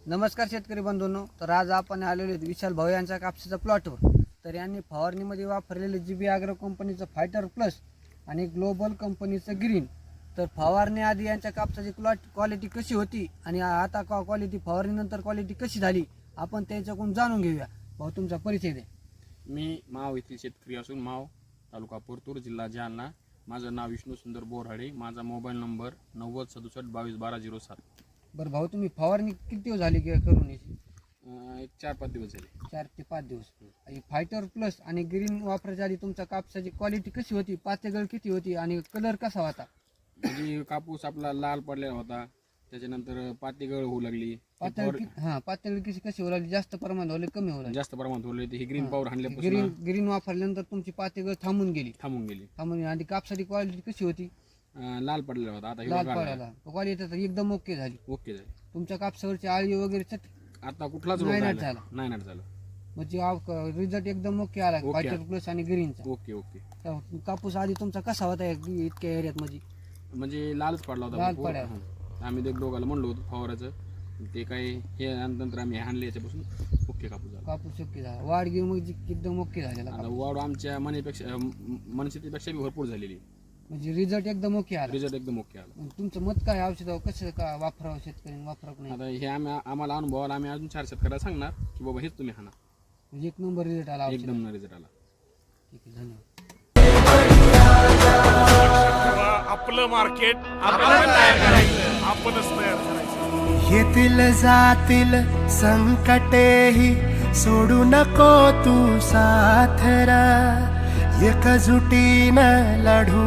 नमस्कार शेतकरी बंधूंनो. तर आज आपण आलेलो आहेत विशाल भाऊ यांच्या कापसाच्या प्लॉटवर. तर यांनी फवारणीमध्ये वापरलेले GB ॲग्रो कंपनीचं फायटर प्लस आणि ग्लोबल कंपनीचं ग्रीन. तर फवारणीआधी यांच्या कापसाची क्वालिटी कशी होती आणि आता क्वालिटी फवारणीनंतर क्वालिटी कशी झाली आपण त्याच्याकडून जाणून घेऊया. भाऊ, तुमचा परिचय द्या. मी माव येथील शेतकरी असून माव तालुका परतूर जिल्हा जालना. माझं नाव विष्णू सुंदर बोराडे. माझा मोबाईल नंबर 9067221207. बरं भाऊ, तुम्ही फवारणी किती दिवस झाली करून याची? एक 4-5 दिवस झाले. 4 ते 5 दिवस. फायटर प्लस आणि ग्रीन वापरायच्या आधी तुमच्या कापसाची क्वालिटी कशी होती, पातेगळ किती होती आणि कलर कसा होता? म्हणजे कापूस आपला लाल पडलेला होता, त्याच्यानंतर पातीगळ होऊ लागली. पातेगळ कशी होऊ लागली? जास्त प्रमाणात होले, कमी होऊ लागली? जास्त प्रमाणात होले. हे ग्रीन पावर आणल्यापासून ग्रीन वापरल्यानंतर तुमची पातेगळ थांबून गेली. आणि कापसाची क्वालिटी कशी होती? लाल पडलेला होता. आता लाल पडायला क्वालिटी एकदम ओके झाली. तुमच्या कापसावरची आळी वगैरे आता कुठलाच नाही झाला. म्हणजे रिझल्ट एकदम ओके आला फायटर प्लस आणि ग्रीनचा. ओके. कापूस आधी तुमचा कसा होता इतक्या एरियात? म्हणजे लालच पडला होता. लाल पडला. आम्ही ते दोघाला म्हणलो होतो फवाराचं, ते काही हे नंतर आम्ही हाणले. याच्यापासून ओके कापूस ओके झाला. वाढ घेऊन म्हणजे एकदम ओके झालेला. वाढ आमच्या मनस्थितीपेक्षा भरपूर झालेली. म्हणजे रिझल्ट एकदम ओके आला. तुमचं मत काय औषधावर कसं का वापरावं, शेतकऱ्यांनी वापरावं नाही? आता हे आम्हाला अनुभवाला आम्ही अजून 4 शेतकऱ्याला सांगणार की बाबा हेच तुम्ही हाणा. म्हणजे एक नंबर रिझल्ट आला. एकदम रिझल्ट आला. ठीक आहे, धन्यवाद. आपलं मार्केट आपल्याला तयार करायचं, आपणच तयार करायचं. येतील जातील संकटेही सोडू नको तू साथरा, एकजुटीनं लढू.